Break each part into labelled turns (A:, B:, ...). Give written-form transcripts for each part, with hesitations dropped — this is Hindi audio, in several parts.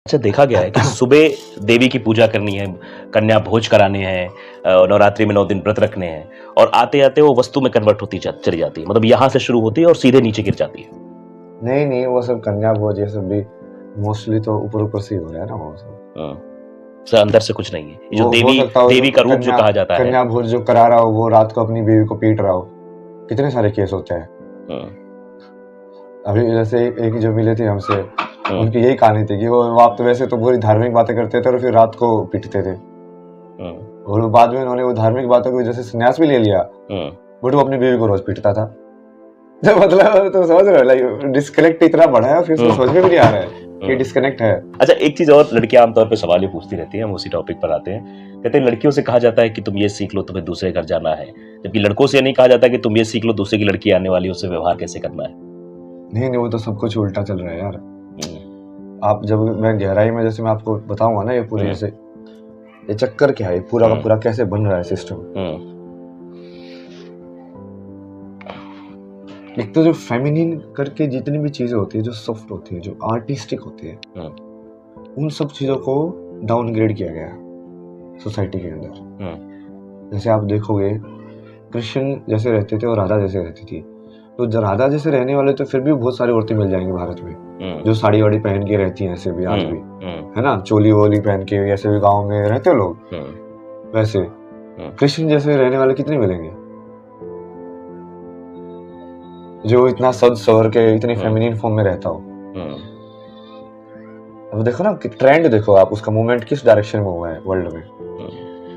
A: अच्छा देखा गया है कि सुबह देवी की पूजा करनी है, कन्या भोज कराने हैं, नवरात्रि में 9 दिन व्रत रखने हैं और आते-आते वो वस्तु में कन्वर्ट होती चली जाती है। मतलब यहाँ से शुरू होती है और सीधे नीचे गिर जाती है।
B: नहीं नहीं, वो सब कन्या भोज ये सब भी मोस्टली तो ऊपर ऊपर से ही हो रहा है ना वो सब।
A: सर अंदर से कुछ नहीं है। ये जो
B: हो
A: देवी
B: सकता हो
A: देवी का रूप जो कहा जाता है,
B: कन्या भोज जो करा रहा हो वो रात को अपनी बीवी को पीट रहा हो, कितने सारे केस होते हैं। अभी जैसे एक जो मिले थे हमसे, उनकी यही कहानी थी कि वो आप तो वैसे तो पूरी धार्मिक बातें करते थे और फिर रात को पीटते थे, और बाद में उन्होंने वो धार्मिक बातों की वजह से संन्यास भी ले लिया, बट वो अपनी बीवी को रोज पीटता था। जब मतलब तो समझ रहे हो, लाइक डिस्कनेक्ट इतना बड़ा है, फिर समझ में भी नहीं आ रहा है कि डिस्कनेक्ट है।
A: अच्छा एक चीज और, लड़कियां आमतौर पे सवाल ये पूछती रहती हैं, हम उसी टॉपिक पर आते हैं। कहते हैं लड़कियों से कहा जाता है कि तुम ये सीख लो, तुम्हें दूसरे घर जाना है, जबकि लड़कों से नहीं कहा जाता कि तुम ये सीख लो, दूसरे की लड़की आने वाली उससे व्यवहार कैसे करना है।
B: नहीं, वो तो सब कुछ उल्टा चल रहा है यार। आप जब मैं गहराई में जैसे मैं आपको बताऊंगा ना, ये पूरे जैसे ये चक्कर क्या है, पूरा का पूरा कैसे बन रहा है सिस्टम। एक तो जो फेमिनिन करके जितनी भी चीजें होती है, जो सॉफ्ट होती है, जो आर्टिस्टिक होती है, उन सब चीजों को डाउनग्रेड किया गया सोसाइटी के अंदर। जैसे आप देखोगे कृष्ण जैसे रहते थे और राधा जैसे रहती थी, तो राधा जैसे रहने वाले तो फिर भी बहुत सारी औरतें मिल जाएंगी भारत में, जो साड़ी वाड़ी पहन के रहती हैं ऐसे भी आज भी, है ना, चोली वोली पहन के ऐसे भी गाँव में रहते लोग। वैसे कृष्ण जैसे रहने वाले कितने मिलेंगे जो इतना सद सवर के इतनी फेमिनिन फॉर्म में रहता हो। अब देखो ना कि ट्रेंड देखो आप, उसका मूवमेंट किस डायरेक्शन में हुआ है वर्ल्ड में।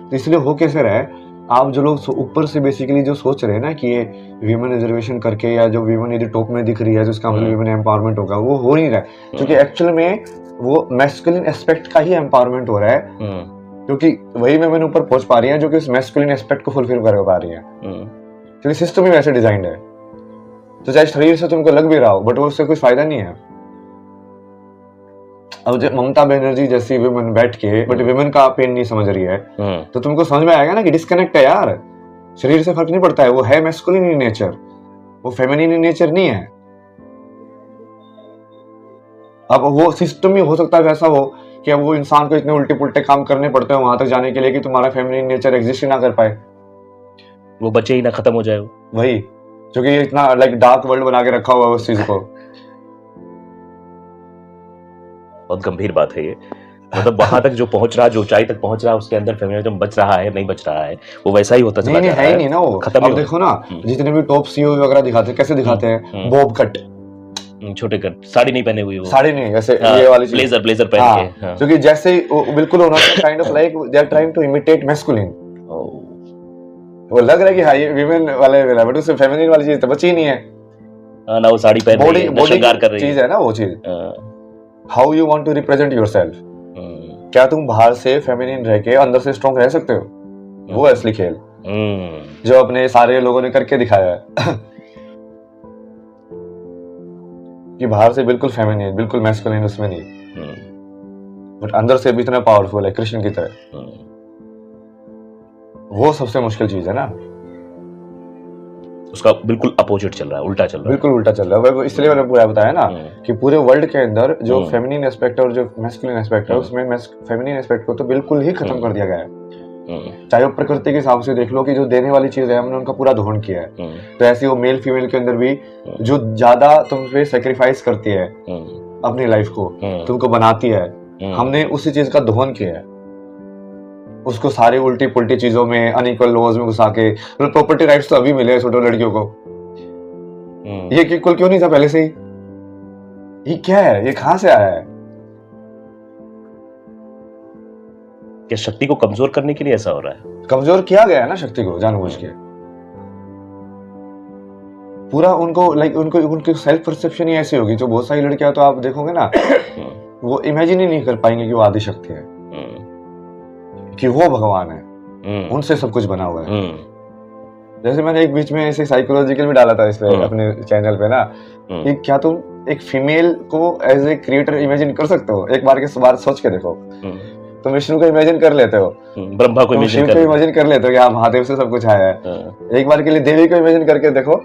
B: तो इसलिए हो कैसे रहा है, आप जो लोग ऊपर से बेसिकली जो सोच रहे हैं ना कि ये वीमेन रिजर्वेशन करके या जो वीमेन यदि टॉप में दिख रही है तो इसका मतलब वीमेन एम्पावरमेंट होगा, वो हो नहीं रहा है। क्योंकि एक्चुअल में वो मैस्कुलिन एस्पेक्ट का ही एम्पावरमेंट हो रहा है, क्योंकि वही वीमेन ऊपर पहुंच पा रही है जो कि उस मैस्कुलिन एस्पेक्ट को फुलफिल कर पा रही है, क्योंकि सिस्टम ही वैसे डिजाइंड है। तो चाहे शरीर से तुमको लग भी रहा हो, बट वो उससे कुछ फायदा नहीं है। अब जब ममता बनर्जी जैसी विमेन बैठ के बट विमेन का पेन नहीं समझ रही है, तो तुमको समझ में आएगा ना कि डिस्कनेक्ट है यार, शरीर से फर्क नहीं पड़ता है, वो है मैस्कुलिन इन नेचर, वो फेमिनिन इन नेचर नहीं है। अब वो सिस्टम ही हो सकता है वैसा हो कि अब वो इंसान को इतने उल्टे पुल्टे काम करने पड़ते हैं वहां तक जाने के लिए कि तुम्हारा फेमिनिन नेचर एग्जिस्ट ही ना कर पाए,
A: वो बचे ही ना, खत्म हो जाए
B: वही, क्योंकि इतना लाइक डार्क वर्ल्ड बना के रखा हुआ है उस चीज को।
A: बहुत गंभीर बात है ये। मतलब वहां तक जो पहुंच रहा, जो ऊंचाई तक पहुंच रहा, उसके अंदर फेमिनिज्म बच रहा है, नहीं बच रहा है, वो वैसा ही होता चला जा रहा है।
B: है ही नहीं ना वो। अब देखो ना जितने भी टॉप सीईओ वगैरह दिखाते हैं, कैसे दिखाते हैं, बॉब कट,
A: छोटे कट, साड़ी नहीं पहने हुई, वो
B: साड़ी नहीं, ऐसे ये वाली
A: ब्लेजर पहन के,
B: क्योंकि जैसे बिल्कुल उन्होंने kind of like they are trying to imitate masculine. वो लग रहा है कि हाँ ये विमेन वाले मिला, बट उससे फेमिनिन वाली चीज तो बची ही नहीं है
A: ना, वो साड़ी पहन रही है, श्रृंगार कर रही है,
B: चीज है ना वो चीज। How you want to represent yourself, क्या तुम बाहर से फेमिनिन रह के अंदर से स्ट्रॉन्ग रह सकते हो? वो असली खेल जो अपने सारे लोगों ने करके दिखाया है कि बाहर से बिल्कुल फेमिनिन, बिल्कुल मैस्कुलिन उसमें नहीं, बट अंदर से भी इतना पावरफुल है कृष्ण की तरह। वो सबसे मुश्किल चीज है ना,
A: उसका बिल्कुल अपोजिट चल रहा है, उल्टा चल रहा है,
B: बिल्कुल उल्टा चल रहा है। इसलिए मैंने पूरा बताया ना कि पूरे वर्ल्ड के अंदर जो फेमिनिन एस्पेक्ट और जो मैस्कुलिन एस्पेक्ट है, उसमें फेमिनिन एस्पेक्ट को तो बिल्कुल ही खत्म कर दिया गया है। चाहे वो प्रकृति के हिसाब से देख लो कि जो देने वाली चीज है हमने उनका पूरा दोहन किया है, तो ऐसी वो मेल फीमेल के अंदर भी जो ज्यादा तुम पे सेक्रीफाइस करती है अपनी लाइफ को, तुमको बनाती है, हमने उसी चीज का दोहन किया है, उसको सारी उल्टी पुल्टी चीजों में, अनइक्वल लॉज में घुसा के। प्रॉपर्टी राइट्स तो अभी मिले छोटे लड़कियों को, ये इक्वल क्यों नहीं था पहले से ही? ये क्या है, ये कहां से आया है?
A: क्या शक्ति को कमजोर करने के लिए ऐसा हो रहा है?
B: कमजोर किया गया है ना शक्ति को जानबूझ के, पूरा उनको लाइक उनकी सेल्फ परसेप्शन ही ऐसी होगी। जो बहुत सारी लड़कियां तो आप देखोगे ना वो इमेजिन ही नहीं कर पाएंगे कि वो आदि शक्ति है, कि वो भगवान है, उनसे सब कुछ बना हुआ है। जैसे मैंने एक बीच में ऐसे साइकोलॉजिकल भी डाला था इस पे अपने चैनल पे ना, कि क्या तुम एक फीमेल को एज ए क्रिएटर इमेजिन कर सकते हो? एक बार के बार सोच के देखो, तुम विष्णु को इमेजिन कर लेते हो,
A: ब्रह्मा को
B: इमेजिन कर लेते हो कि हाँ महादेव से सब कुछ आया है। एक बार के लिए देवी को इमेजिन करके देखो,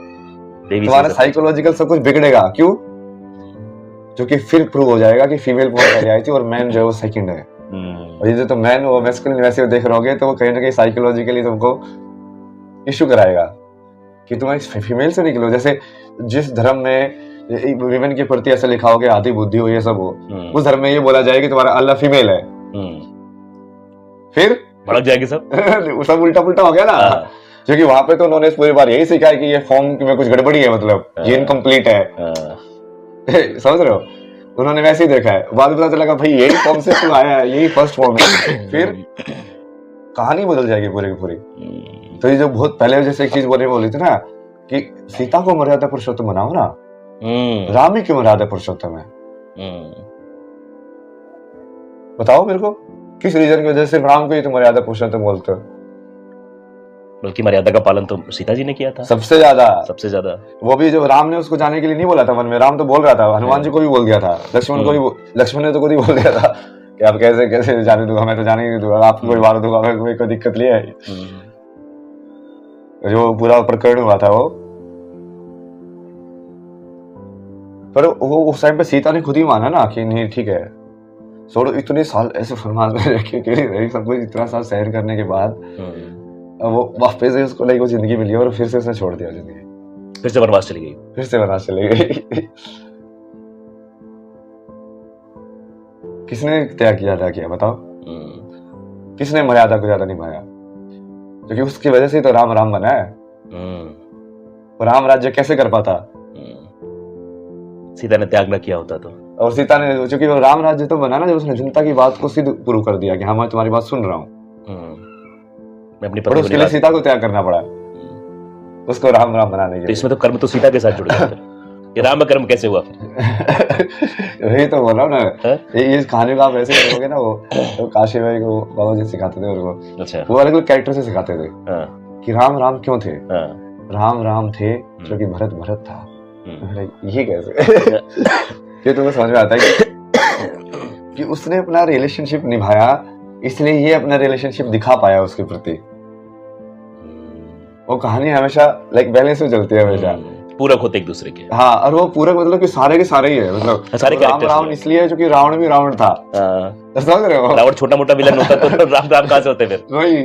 B: तुम्हारा साइकोलॉजिकल सब कुछ बिगड़ेगा। क्यों? जो कि फिर प्रूव हो जाएगा कि फीमेल बहुत पहले आई थी और मैन जो है वो सेकंड है। और ये तो मैन वो मैस्कुलिन वैसे देख रहोगे तो वो कहीं ना कहीं साइकोलॉजिकली तुमको इशू कराएगा कि तुम एक फीमेल से निकलो। जैसे जिस धर्म में विमेन के प्रति ऐसा लिखा हो कि आधी बुद्धि हो ये सब हो, उस धर्म में ये बोला जाए कि तुम्हारा अल्लाह फीमेल है, फिर
A: भड़क जाएगी सब।
B: सब उल्टा पुल्टा हो गया ना। क्योंकि वहां पे तो उन्होंने पूरी बार यही सीखा है कि ये फॉर्म में कुछ गड़बड़ी है, मतलब ये इनकम्प्लीट है। समझ रहे हो, उन्होंने वैसे ही देखा है। बाद में पता चला भाई यही फॉर्म से तू आया है, यही फर्स्ट फॉर्म है, फिर कहानी बदल जाएगी पूरी की पूरी। तो ये जो बहुत पहले जैसे एक चीज बोली थी ना कि सीता को मर्यादा पुरुषोत्तम बनाओ ना, राम ही क्यों मर्यादा पुरुषोत्तम है? बताओ मेरे को, किस रीजन की वजह से राम को ही तो मर्यादा पुरुषोत्तम बोलते हो?
A: बल्कि मर्यादा का पालन तो सीता जी ने किया था
B: सबसे ज्यादा। वो भी जब राम ने उसको जाने के लिए नहीं बोला था वन में, राम तो बोल रहा था, हनुमान जी को भी बोल दिया था, लक्ष्मण को भी, लक्ष्मण ने तो खुद ही बोल दिया था कि आप कैसे जाने दूंगा, मैं तो जाने ही नहीं दूंगा, आपको कोई मार दूंगा, कोई दिक्कत नहीं है। जो पूरा प्रकरण हुआ था वो, पर वो उस टाइम पे सीता ने खुद ही माना ना कि नहीं ठीक है छोड़ो, इतने साल ऐसे फरमान में रखे सब कुछ इतना साल सहन करने के बाद वो वापस से उसको लाइक वो जिंदगी मिली और फिर से उसने छोड़ दिया जिंदगी,
A: फिर से वनवास चली गई। किसने
B: त्याग किया बताओ? किसने मर्यादा को ज्यादा निभाया? क्योंकि उसकी वजह से तो राम बना है। राम राज्य कैसे कर पाता?
A: सीता ने त्याग न किया होता तो।
B: और सीता ने, क्योंकि वो राम राज्य तो बना ना जब उसने जनता की बात को सिद्ध प्रूव कर दिया कि हाँ मैं तुम्हारी बात सुन रहा हूँ।
A: मैं अपनी
B: उसके लिए सीता को त्याग करना पड़ा उसको राम बनाने के लिए।
A: तो इसमें तो कर्म तो सीता के साथ जुड़ गया। ये राम कर्म कैसे हुआ?
B: वही तो बोल रहा हूँ ना, ये कहानी को आप ऐसे करोगे ना, वो तो काशी भाई को बाबा जी सिखाते थे उनको। अच्छा। वो अलग अलग कैरेक्टर से सिखाते थे कि राम क्यों थे। राम थे क्योंकि भरत था। ये कैसे? ये तुम्हें समझ में आता है कि उसने अपना रिलेशनशिप निभाया, इसलिए ये अपना रिलेशनशिप दिखा पाया उसके प्रति। वो कहानी हमेशा लाइक बैलेंस में चलती है, हमेशा
A: पूरक होते एक दूसरे के।
B: हाँ, और वो पूरक मतलब कि सारे के सारे ही है, मतलब
A: सारे
B: रावण इसलिए है क्योंकि रावण भी रावण था। समझ रहे हो?
A: रावण छोटा मोटा विलन होता तो राम कहां से होते फिर?
B: वही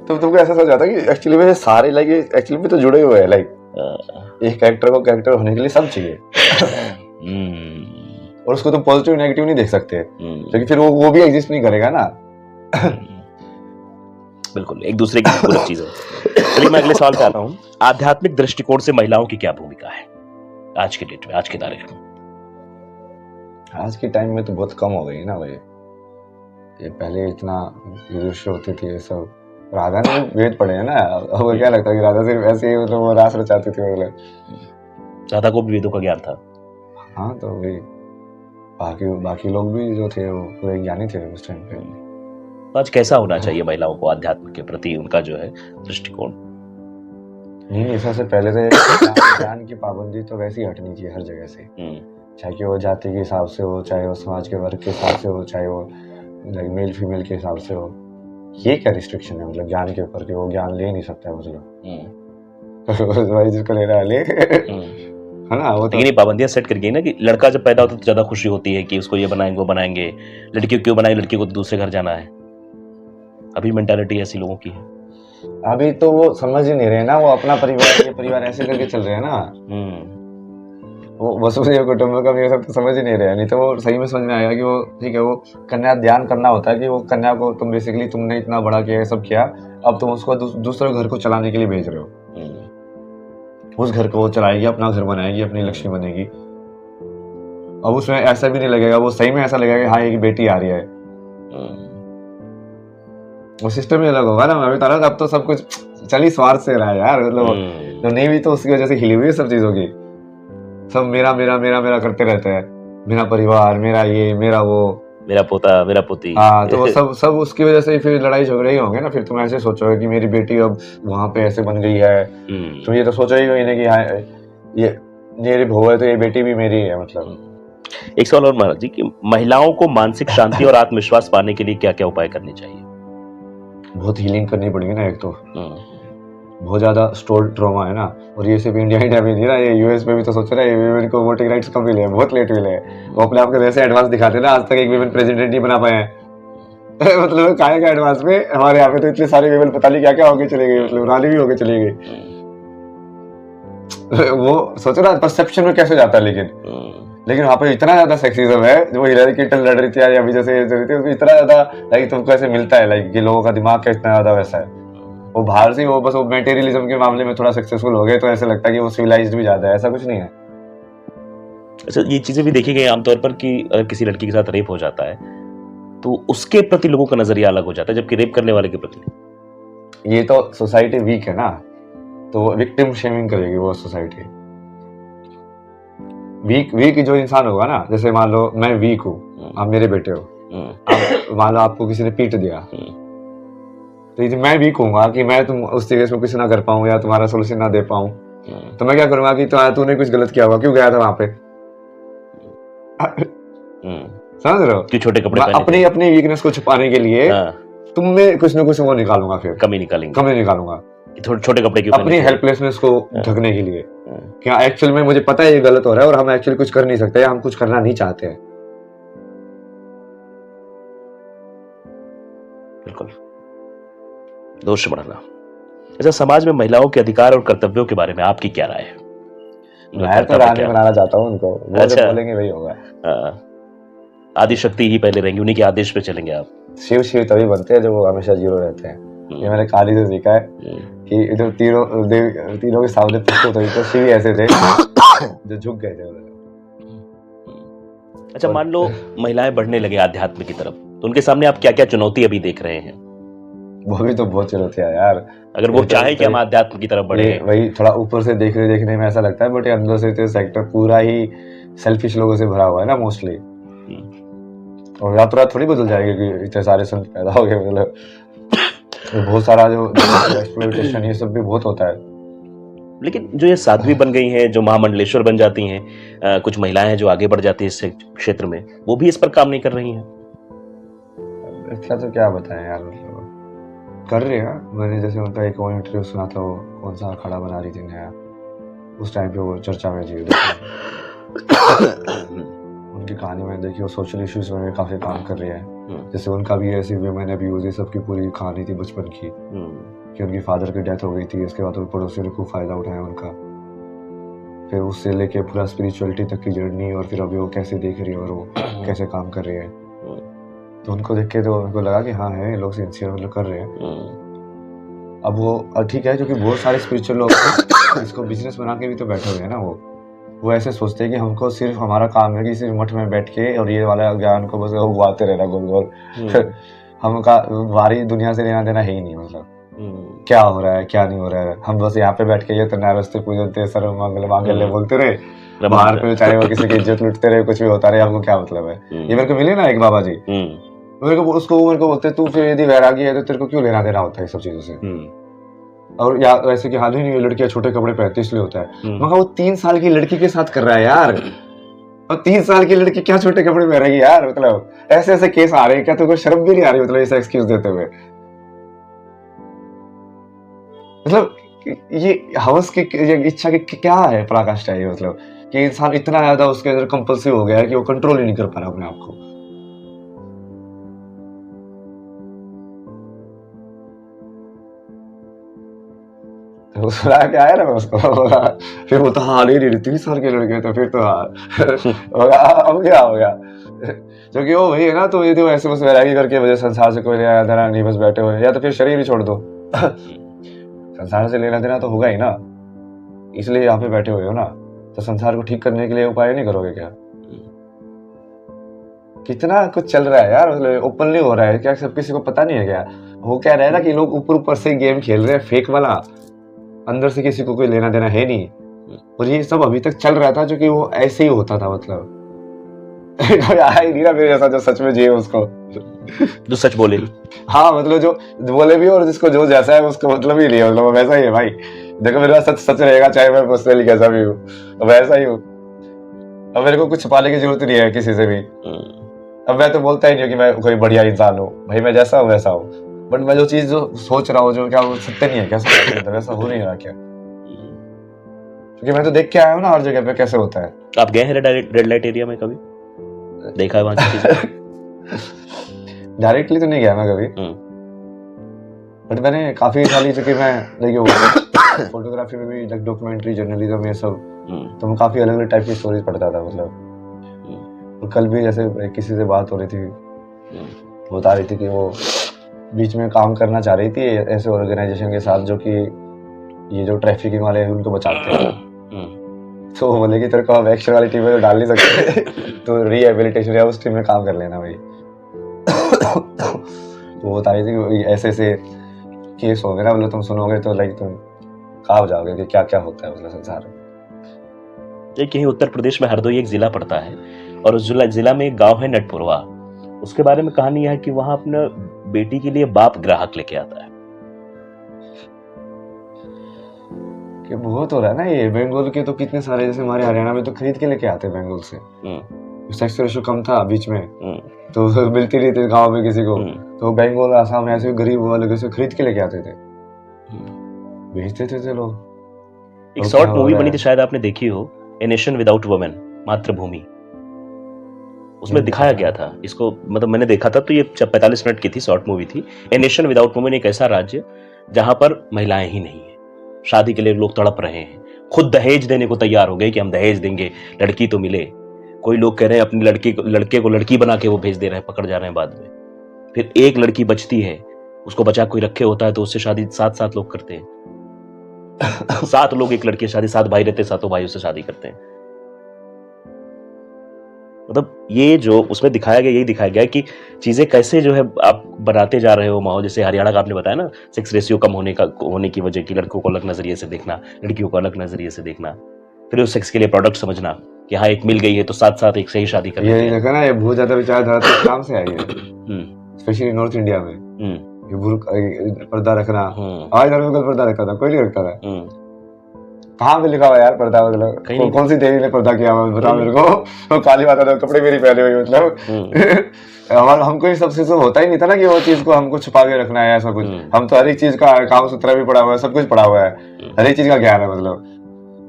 B: तो तुमको ऐसा समझ आता है कि एक्चुअली में सारे लाइक एक्चुअली में तो जुड़े हुए हैं, लाइक एक कैरेक्टर होने के लिए सब चाहिए। और उसको तुम पॉजिटिव नेगेटिव नहीं देख सकते, क्योंकि फिर वो भी एग्जिस्ट नहीं करेगा ना।
A: बिल्कुल, एक दूसरे की पूरक चीज है। चलिए मैं अगले सवाल पे आता हूँ। आध्यात्मिक दृष्टिकोण से महिलाओं की क्या भूमिका है आज के डेट में, आज की तारीख में?
B: आज के टाइम में तो बहुत कम हो गई ना भाई। ये पहले इतना विदुषी होती थी, ये सब। राधा ने वेद पढ़े हैं ना, अब क्या लगता है कि राधा सिर्फ ऐसे ही मतलब वो रास रचाती थी? मतलब
A: राधा को भी वेदों का ज्ञान था।
B: हाँ, तो वही बाकी लोग भी जो थे वो पूरे ज्ञानी थे उस टाइम पे।
A: आज कैसा होना चाहिए महिलाओं को अध्यात्म के प्रति, उनका जो है दृष्टिकोण?
B: नहीं, सबसे पहले तो ज्ञान की पाबंदी तो वैसे ही हटनी चाहिए हर जगह से, चाहे वो जाति के हिसाब से हो, चाहे वो समाज के वर्ग के हिसाब से हो, चाहे वो मेल फीमेल के हिसाब से हो। ये क्या रिस्ट्रिक्शन है मतलब ज्ञान के ऊपर कि वो ज्ञान ले नहीं सकता है मतलब जिसको ले रहा है ले, है ना? वो
A: लेकिन ये पाबंदियां सेट कर गई ना कि लड़का जब पैदा होता है तो ज्यादा खुशी होती है कि उसको ये बनाएंगे वो बनाएंगे, लड़की क्यों बनाए, लड़की को तो दूसरे घर जाना है। अभी मेंटालिटी ऐसी लोगों की है।
B: अभी तो वो समझ ही नहीं रहे ना, वो अपना परिवार, ये परिवार ऐसे करके चल रहे हैं ना। वो वसुधैव कुटुंबकम ये सब तो समझ ही नहीं रहे। नहीं तो वो सही में समझ में आएगा कि वो ठीक है, वो कन्या ध्यान करना होता है कि वो कन्या को तुम बेसिकली तुमने इतना बड़ा किया, सब किया, अब तुम उसको दूसरे घर को चलाने के लिए भेज रहे हो। उस घर को वो चलाएगी, अपना घर बनाएगी, अपनी लक्ष्मी बनेगी। अब उसमें ऐसा भी नहीं लगेगा, वो सही में ऐसा लगेगा कि हाँ एक बेटी आ रही है। वो सिस्टम ही अलग होगा ना। मैं बता रहा हूँ अब तो सब कुछ चली स्वार्थ से रहा है यार, मतलब तो नहीं भी तो उसकी वजह से हिली हुई सब चीजों की। सब मेरा मेरा मेरा मेरा करते रहते हैं, मेरा परिवार, मेरा ये, मेरा वो,
A: मेरा पोता, मेरा पोती।
B: हाँ, तो सब उसकी वजह से फिर लड़ाई झगड़े ही होंगे ना। फिर तुम ऐसे सोचोगे कि मेरी बेटी अब वहां पे ऐसे बन गई है, तुम ये तो सोचो ही नहीं कि हाँ ये मेरी बहू है तो ये बेटी भी मेरी है। मतलब
A: एक सवाल और महाराज जी कि महिलाओं को मानसिक शांति और आत्मविश्वास पाने के लिए क्या क्या उपाय करने चाहिए?
B: बहुत हीलिंग करनी पड़ेगी ना एक तो। बहुत ज्यादा स्टोर्ड ट्रॉमा है ना। और ये सिर्फ इंडिया में नहीं ना, ये यूएस में भी तो सोच रहा है वीमेन को वोटिंग राइट्स कब मिले, बहुत लेट मिले हैं। वो अपने आप को वैसे एडवांस दिखाते हैं ना, आज तक एक वीमेन प्रेसिडेंट नहीं बना पाए हैं। मतलब काहे का एडवांस में, हमारे यहाँ पे तो इतनी सारी वीमेन पता नहीं क्या क्या होके चली गई, मतलब रानी भी होके चली गई। वो सोचो ना परसेप्शन में कैसे जाता है। लेकिन वहाँ पे इतना ज्यादा सेक्सिज्म है, जो हिलरी क्लिंटन लड़ रही थी या अभी जैसे रही थी, इतना ज्यादा लाइक तुमको ऐसे मिलता है लाइक कि लोगों का दिमाग का इतना ज्यादा वैसा है। वो बाहर से वो बस वो मेटेरियलिज्म के मामले में थोड़ा सक्सेसफुल हो गए तो ऐसे लगता है कि वो सिविलाइज्ड भी ज्यादा है, ऐसा कुछ नहीं है।
A: अच्छा, ये चीजें भी देखी गई आमतौर पर कि अगर किसी लड़की के साथ रेप हो जाता है तो उसके प्रति लोगों का नजरिया अलग हो जाता है, जबकि रेप करने वाले के प्रति
B: ये तो सोसाइटी वीक है ना, तो विक्टिम शेमिंग करेगी वो सोसाइटी। वीक जो इंसान होगा ना, जैसे मान लो मैं वीक हूँ, आप मेरे बेटे हो, मान लो आपको किसी ने पीट दिया, तो ये मैं वीक होऊंगा कि मैं तुम उस चीज को कुछ ना कर पाऊं या तुम्हारा सोल्यूशन ना दे पाऊं, तो मैं क्या करूंगा कि तूने कुछ गलत किया होगा, क्यों गया था वहां पे, समझ रहे हो?
A: क्यों छोटे कपड़े
B: अपनी वीकनेस को छुपाने के लिए तुम में कुछ ना कुछ वो निकालूंगा, फिर कमी निकालूंगा
A: थोड़े छोटे कपड़े क्यों,
B: अपनी हेल्पलेसनेस को ढकने के लिए। क्या एक्चुअल में मुझे पता है ये गलत हो रहा है और हम एक्चुअली कुछ कर नहीं सकते, हम कुछ करना नहीं चाहते हैं।
A: बिल्कुल, दोष बढ़ाना। अच्छा, समाज में महिलाओं के अधिकार और कर्तव्यों के बारे में आपकी क्या राय है?
B: मैं तो रानी बनाना चाहता हूँ उनको, वो
A: अच्छा,
B: बोलेंगे वही होगा।
A: आदि शक्ति ही पहले रहेंगे, उन्हीं के आदेश पे चलेंगे आप।
B: शिव तभी बनते हैं जब वो हमेशा जीरो रहते हैं। ये मैंने काली से सीखा है कि इधर तीनों के सामने पुष्पों तो शिव ऐसे थे जो झुक गए थे।
A: अच्छा, मान लो महिलाएं बढ़ने लगे आध्यात्म की तरफ, तो उनके सामने आप क्या क्या चुनौती अभी देख रहे हैं?
B: वो भी तो बहुत चुनौतियां यार,
A: अगर वो चाहे कि हम आध्यात्म की तरफ बढ़े।
B: वही थोड़ा ऊपर से देखने में ऐसा लगता है, बट अंदर से तो सेक्टर पूरा ही सेल्फिश लोगों से भरा हुआ है ना मोस्टली। और रात रात थोड़ी बदल जाएगी कि इतने सारे संत पैदा हो गए, मतलब बहुत सारा जो एक्सप्लॉयटेशन ये सब भी बहुत होता है।
A: लेकिन जो ये साध्वी बन गई हैं, जो महामंडलेश्वर बन जाती हैं, कुछ महिलाएं हैं जो आगे बढ़ जाती हैं इस क्षेत्र में, वो भी इस पर काम नहीं कर रही हैं।
B: इसका तो क्या बताएं यार, कर रहे हैं। मैंने जैसे उनका एक और इंटरव्यू सुना था, वो कौन सा अखाड़ा बना रही थी नया, उस टाइम पे वो चर्चा में जी। उनकी कहानी मैंने देखी, वो सोशल इश्यूज में काफी काम कर रही है। जैसे उनका भी ऐसी वुमेन अब्यूज, ये सबकी पूरी कहानी थी बचपन की, कि उनकी फादर की डेथ हो गई थी, इसके बाद पड़ोसियों ने खूब फायदा उठाया उनका, फिर उससे लेके पूरा स्पिरिचुअलिटी तक की जर्नी, और फिर अभी वो कैसे देख रही है और वो कैसे काम कर रही है। तो उनको देख के तो उनको लगा कि हाँ है, लोग सिंसियर मतलब कर रहे हैं। अब वो ठीक है, क्योंकि बहुत सारे स्पिरिचुअल लोग इसको बिजनेस बना के भी तो बैठे हुए हैं ना। वो ऐसे सोचते हैं कि हमको सिर्फ हमारा काम है कि सिर्फ मठ में बैठ के और ये वाला ज्ञान को बस उगाते रहना गोल गोल। हमका बाहरी दुनिया से लेना देना है ही नहीं, मतलब क्या हो रहा है क्या नहीं हो रहा है, हम बस यहाँ पे बैठ के ये तो नैरस्ते पूजनते सर्व मंगल मांगल्य बोलते रहे, बाहर पे चाहे वो किसी की इज्जत लुटते रहे, कुछ भी होता रहे, हमको क्या मतलब है। ये मेरे को मिले ना एक बाबा जी, मेरे को बोलते तू फिर यदि वैरागी है तो तेरे को क्यों लेना देना होता है सब चीजों से। और या वैसे कि हाल ही नहीं, लड़कियां छोटे कपड़े पहनती इसलिए होता है। मगर वो 3 साल की लड़की के साथ कर रहा है यार, और 3 साल की लड़की क्या छोटे कपड़े पहनेगी यार। मतलब ऐसे ऐसे केस आ रहे हैं, क्या तुमको शर्म भी नहीं आ रही मतलब ऐसा एक्सक्यूज देते हुए? मतलब ये हवस की इच्छा की क्या है पराकाष्ठा है, मतलब कि इंसान इतना ज्यादा उसके अंदर कंपल्सिव हो गया है कि वो कंट्रोल ही नहीं कर पा रहा अपने आप को। सुना के आया ना मैं उसको, फिर वो तो हाल ही नहीं, 3 साल के लड़के तो फिर तो अब क्या हो गया, क्योंकि वो वही है ना। तो यदि ऐसे बस वैरागी करके वजह संसार से कोई लेना देना नहीं, बस बैठे हुए, या तो फिर शरीर ही छोड़ दो। संसार से लेना देना तो होगा ही ना, इसलिए यहाँ पे बैठे हुए हो ना। तो संसार को ठीक करने के लिए उपाय नहीं करोगे क्या? कितना कुछ चल रहा है यार, मतलब ओपनली हो रहा है क्या, सब किसी को पता नहीं है क्या? वो क्या रहा है ना कि लोग ऊपर ऊपर से गेम खेल रहे हैं फेक वाला, अंदर से किसी को कोई लेना देना है नहीं। और ये सब अभी तक चल रहा था, जो कि वो ऐसे ही होता था, मतलब कोई आया ही नहीं ना मेरे जैसा जो सच में जिए उसको,
A: जो सच बोले।
B: हाँ, मतलब जो बोले भी और जिसको जो जैसा है उसको मतलब ही नहीं है, मतलब वैसा ही है भाई। देखो मेरे पास सच सच रहेगा, चाहे मैं पर्सनली कैसा भी हूँ, वैसा ही हूँ। अब मेरे को कुछ छुपाने की जरूरत नहीं है किसी से भी। अब मैं तो बोलता ही नहीं कि मैं कोई बढ़िया इंसान हूँ, भाई मैं जैसा हूँ वैसा हूँ। बट मैं जो चीज जो सोच रहा हूँ जो क्या वो सत्य नहीं है, कैसे वैसा हो नहीं रहा क्या? क्योंकि मैं तो देख के आया हूँ ना हर जगह पे कैसे होता है।
A: आप गए हैं रेड लाइट एरिया में कभी? देखा है वहां की चीजें?
B: डायरेक्टली तो नहीं गया मैं कभी, बट मैंने काफी सारी जगह मैं देखी हुई फोटोग्राफी में भी, डॉक्यूमेंट्री जर्नलिज्म ये सब, तो मैं काफी अलग अलग टाइप की स्टोरीज पढ़ता था मतलब। तो कल भी जैसे किसी से बात हो रही थी, बता रही थी कि वो बीच में काम करना चाह रही थी ऐसे ऑर्गेनाइजेशन के साथ जो कि ये जो ट्रैफिकिंग वाले हैं उनको बचाते हैं। तो वो बोले कि तेरे को हम एक्शन वाली टीम में तो डाल नहीं सकते तो रिहेबिलिटेशन या उस टीम में काम कर लेना भाई। तो वो बता रही थी कि ऐसे ऐसे केस होंगे ना, मतलब तुम सुनोगे तो लाइक तुम खा हो जाओगे कि क्या क्या होता है मतलब संसार में।
A: एक यही उत्तर प्रदेश में हरदोई एक जिला पड़ता है और उस जिला में एक गांव है नटपुरवा। उसके बारे में कहानी है कि वहां अपने बेटी के लिए बाप ग्राहक लेके आता है।
B: कि बहुत हो रहा है ना ये बंगाल के, तो कितने सारे जैसे हमारे हरियाणा में तो खरीद के लेके आते हैं बंगाल से। सेक्स रेशियो कम था बीच में, तो मिलती नहीं थी गांव में किसी को, तो बंगाल आसाम ऐसे गरीब वाले से खरीद के लेके आते थे, बेचते थे लोग।
A: एक शॉर्ट मूवी बनी थी, शायद आपने देखी हो, ए नेशन विदाउट वुमेन, मातृभूमि। उसमें दिखाया गया था इसको, मतलब मैंने देखा था तो ये 45 मिनट की थी, शॉर्ट मूवी थी। ए नेशन विदाउट वुमेन एक ऐसा राज्य जहां पर महिलाएं ही नहीं है, शादी के लिए लोग तड़प रहे हैं, खुद दहेज देने को तैयार हो गए कि हम दहेज देंगे, लड़की तो मिले। कोई लोग कह रहे हैं अपनी लड़के को लड़की बना के वो भेज दे रहे हैं, पकड़ जा रहे हैं बाद में। फिर एक लड़की बचती है, उसको बचा कोई रखे होता है तो उससे शादी 7 लोग करते हैं। 7 लोग एक लड़की की शादी, 7 भाई रहते हैं, 7 भाई उससे शादी करते हैं। मतलब ये जो उसमें दिखाया गया, यही दिखाया गया कि चीजें कैसे जो है आप बनाते जा रहे हो माहौल। जैसे हरियाणा का आपने बताया ना, सेक्स रेशियो कम होने की वजह की लड़कों को अलग नजरिए से देखना, लड़कियों को अलग नजरिए से देखना, फिर उस सेक्स के लिए प्रोडक्ट समझना कि हाँ एक मिल गई है तो 7 एक से ही शादी कर लेते हैं।
B: ये देखा ना, ये बहुत ज्यादा विचारधारा तो काम से आई है, स्पेशली नॉर्थ इंडिया में। ये पर्दा रखना, आज घर में पर्दा रखता था, कोई नहीं रखता था। कहाँ पे लिखा हुआ यार पर्दा? मतलब कौन सी देवी ने पर्दा किया हुआ बता मेरे को। तो काली माता ने कपड़े मेरी पहने हुए, मतलब हमको ये सबसे तो होता ही नहीं था ना कि वो चीज को हमको छुपा के रखना है ऐसा कुछ। हम तो हर एक चीज का काम सूत्र भी पढ़ा हुआ है, सब कुछ पढ़ा हुआ है, हर एक चीज का ज्ञान है। मतलब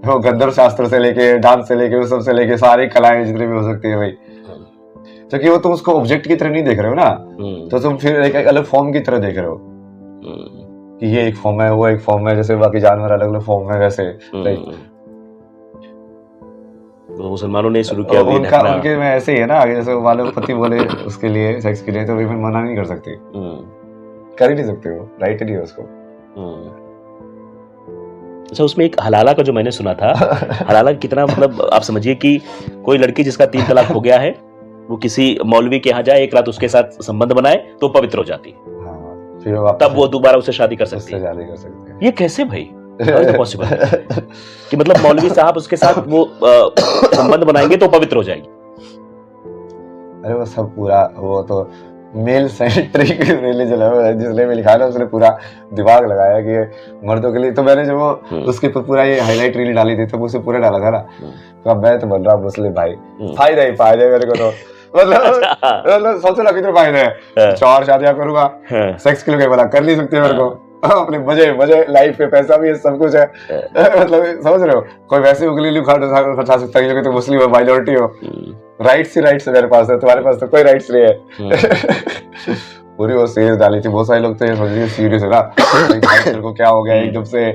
B: वो गंधर्व शास्त्र से लेके डांस से लेके उस सब से लेके सारी कलाएं जितनी भी हो सकती है भाई, क्योंकि वो तुम उसको ऑब्जेक्ट की तरह नहीं देख रहे हो ना, तो तुम फिर एक अलग फॉर्म की तरह देख रहे हो कि ये एक फॉर्म है, वो एक फॉर्म है, जैसे बाकी जानवर अलग अलग फॉर्म है वैसे।
A: तो मुसलमानों ने शुरू किया
B: उनके में ऐसे ही है ना, जैसे वाले पति बोले उसके लिए सेक्स के लिए तो वीमेन मना नहीं कर सकती, कर ही नहीं सकते, वो राइट नहीं है उसको।
A: अच्छा, उसमें एक हलाला का जो मैंने सुना था, हलाला कितना मतलब आप समझिए कि कोई लड़की जिसका 3 तलाक हो गया है, वो किसी मौलवी के यहाँ जाए, एक रात उसके साथ संबंध बनाए तो पवित्र हो जाती है, तब वो दोबारा उससे शादी कर सकती है। ये कैसे भाई पॉसिबल कि मतलब मौलवी साहब उसके साथ वो संबंध बनाएंगे तो पवित्र हो जाएगी?
B: अरे वो सब पूरा वो तो मेल सेंट्रिक रिलीजन है, जिसने भी लिखा है ना उसने पूरा दिमाग लगाया कि मर्दों के लिए। तो मैंने जब वो उसके पूरा ये हाईलाइट रील डाली थी तो उसे पूरा डाला था ना, तो अब मैं तो बोल रहा मुस्लिम भाई फायदा ही फायदा है मेरे को, तो मतलब सोचो ना कितने फायदे हैं। 4 शादियां करूंगा, सेक्स के लिए भला कर नहीं सकते मेरे को, अपने मजे लाइफ पे पैसा भी है, सब कुछ है। मतलब समझ रहे हो, कोई वैसे उंगली खर्चा सकता है क्योंकि तुम मुस्लिम हो, माइनॉरिटी हो, राइट्स ही मेरे पास है, तुम्हारे पास तो कोई राइट्स नहीं है। पूरी वो सीरीज डाली थी, बहुत सारे लोग तो ये समझ रहे सीरियस है ना, तेरे को क्या हो गया एकदम से।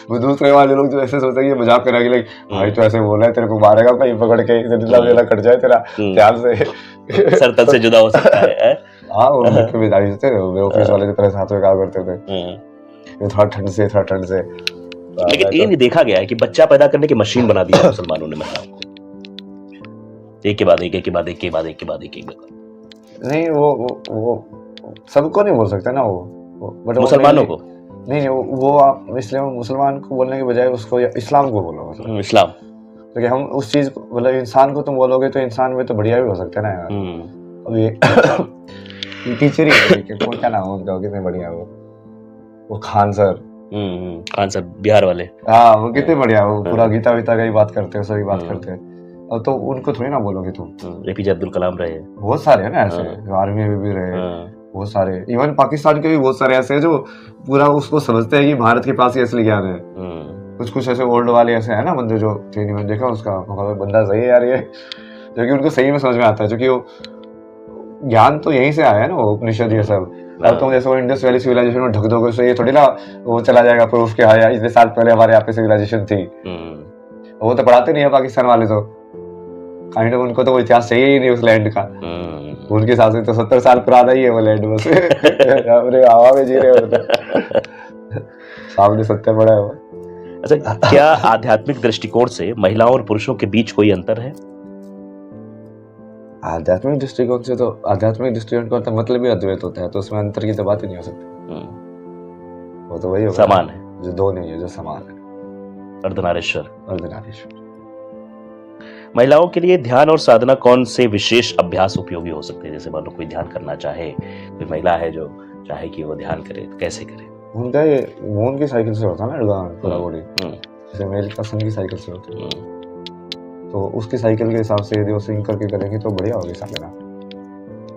B: वो दूसरे वाले लोग जो ऐसे सोचते हैं ये मजाक कर रहे हैं, भाई तो ऐसे बोल रहा है तेरे को मारेगा कहीं पकड़ के, जितना कट जाए तेरा ध्यान से,
A: सर तन से जुदा हो सकता है।
B: हाँ वो मुख्य विधायक थे, वो ऑफिस वाले की तरह साथ में काम करते थे, थोड़ा ठंड से।
A: लेकिन ये नहीं देखा गया है कि बच्चा पैदा करने की मशीन बना दिया मुसलमानों ने महिलाओं को, एक के बाद एक।
B: नहीं वो सबको नहीं बोल सकता ना, वो
A: मुसलमानों को
B: नहीं, वो इसलिए मुसलमान को बोलने के बजाय उसको इस्लाम को बोलो, मतलब इस्लाम, क्योंकि हम उस चीज को मतलब इंसान को तुम बोलोगे तो इंसान में तो बढ़िया भी हो सकता है ना यार। अब ये टीचर ही है क्या नाम है उनका, कितने बढ़िया वो खान सर
A: बिहार वाले,
B: हाँ वो कितने बढ़िया, वो पूरा गीता वीता का ही बात करते हैं, सभी बात करते हैं। और तो उनको थोड़ी ना बोलोगे तुम।
A: एपीजे अब्दुल कलाम रहे,
B: बहुत सारे है ना ऐसे, आर्मी में भी रहे, बहुत सारे, इवन पाकिस्तान के भी बहुत सारे ऐसे हैं जो पूरा उसको समझते हैं कि भारत के पास ही असली ज्ञान है। कुछ कुछ ऐसे ओल्ड वाले ऐसे है ना बंदे जो ट्रेनिंग में देखा उसका मतलब बंदा सही है यार ये, जो कि उनको सही में समझ में आता है, क्योंकि वो ज्ञान तो यहीं से आया है ना, वो उपनिषद ये सब। अब तुम जैसे वो इंडस वैली सिविलाइजेशन में ढक दोगे तो ये थोड़ी ना वो चला जाएगा प्रूफ कि हाँ यार इतने साल पहले हमारे यहाँ पे सिविलाइजेशन थी। वो तो पढ़ाते नहीं है पाकिस्तान वाले, तो काइंड ऑफ उनको तो वो इतिहास चाहिए ही नहीं उस लैंड का। उनके हिसाब से तो 70 साल पुराना ही है वो लैंड, बस अपने हवा में जी रहे हो, सामने सत्य पड़ा है वो।
A: अच्छा, क्या आध्यात्मिक दृष्टिकोण से महिलाओं और पुरुषों के बीच कोई अंतर है?
B: आध्यात्मिक दृष्टिकोण से तो आध्यात्मिक दृष्टिकोण का मतलब ही अद्वैत होता है, तो उसमें अंतर की तो बात ही नहीं हो सकती। वो तो वही होगा
A: समान है,
B: जो दो नहीं है, जो समान है,
A: अर्धनारीश्वर।
B: अर्धनारीश्वर।
A: महिलाओं के लिए ध्यान और साधना कौन से विशेष अभ्यास उपयोगी हो सकते हैं? जैसे मान लो कोई ध्यान करना चाहे, कोई महिला है जो चाहे कि वो ध्यान करे, तो कैसे करे?
B: उनका ये मून की साइकिल से होता है ना पूरा बॉडी, जैसे मेल का सन की साइकिल से होती है, तो उसकी साइकिल के हिसाब से यदि वो सिंक करके करेंगे तो बढ़िया होगी साधना।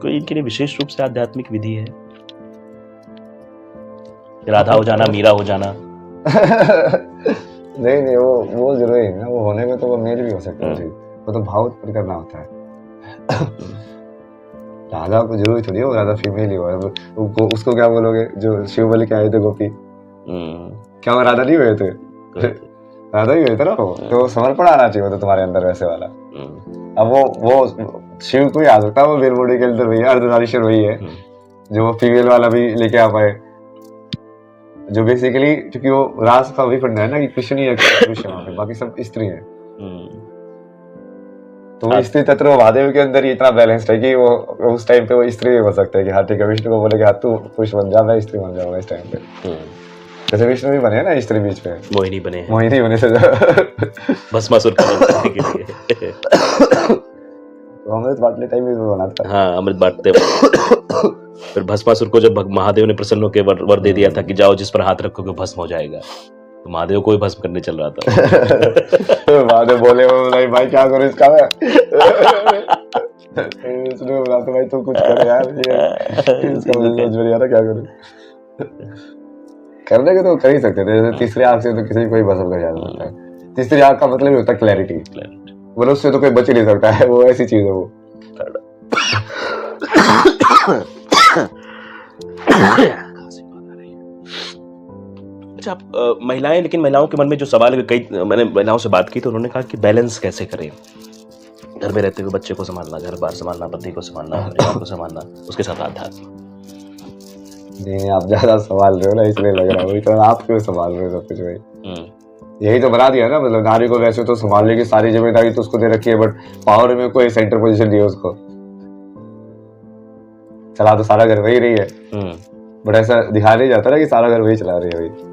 A: कोई इनके लिए विशेष रूप से आध्यात्मिक विधि है? राधा हो जाना, मीरा हो जाना?
B: नहीं वो जरूरी है ना, वो होने में तो वो मेल भी हो सकता है, वो तो भाव उत्पन्न करना होता है। राधा को जरूरी थोड़ी हो राधा फीमेल ही हो, उसको क्या बोलोगे जो शिव बलि के आए थे गोपी, क्या वो राधा नहीं हुए थे? राधा ही हुए थे ना वो, तो समर्पण आना चाहिए था तुम्हारे अंदर वैसे वाला। अब वो शिव को ही आ सकता है, वो मेल बॉडी के अंदर वही अर्धनारीश्वर वही है जो वो फीमेल वाला भी लेके आ पाए, जो बेसिकली क्योंकि वो रास का वही फंडा है ना कि कृष्ण ही है, कृष्ण वहाँ पे बाकी सब स्त्री है, तो वो स्त्री तत्व महादेव के अंदर ही इतना बैलेंस्ड है कि वो उस टाइम पे वो स्त्री भी बन सकते हैं कि हाँ ठीक है, विष्णु को बोले कि हाँ तू पुरुष बन जा, मैं स्त्री बन जाऊंगा इस टाइम पे। जैसे विष्णु भी बने ना स्त्री बीच में,
A: मोहिनी बने हैं,
B: मोहिनी बने से
A: भस्मासुर के लिए
B: तो अमृत बांटने टाइम भी बना था।
A: हाँ, अमृत बांटते फिर भस्मासुर को जब महादेव ने प्रसन्न होकर वर दे दिया था कि जाओ जिस पर हाथ रखोगे भस्म हो जाएगा, तो महादेव को ही भस्म करने चल रहा था।
B: महादेव बोले भाई क्या करूं इसका मैं, विष्णु बोला तो भाई तू कुछ कर यार, ये इसका मुझे समझ नहीं आ रहा क्या करूं। करने के तो कर ही सकते थे, जैसे तीसरी आंख से तो किसी कोई भस्म कर जा सकता है। तीसरी आंख का मतलब ही होता है क्लैरिटी, मतलब उससे तो कोई बच ही नहीं सकता है, वो ऐसी चीज है वो। अच्छा, महिलाएं, लेकिन महिलाओं के मन में जो सवाल है, कई मैंने महिलाओं से बात की तो उन्होंने कहा कि बैलेंस कैसे करें, घर में रहते हुए बच्चे को संभालना, घर बार संभालना, पति को संभालना, परिवार को संभालना, उसके साथ आध्यात्म। नहीं आप ज्यादा संभाल रहे हो ना इसलिए लग रहा है, तो आप क्यों संभाल रहे हो सब कुछ भाई, यही तो बना दिया ना, मतलब नारी को वैसे तो संभालने की सारी जिम्मेदारी तो उसको दे रखी है, बट पावर में कोई सेंटर पोजीशन दी है उसको, चला तो सारा घर वही रही है, बट ऐसा दिखा नहीं जाता ना कि सारा घर वही चला रही है भाई।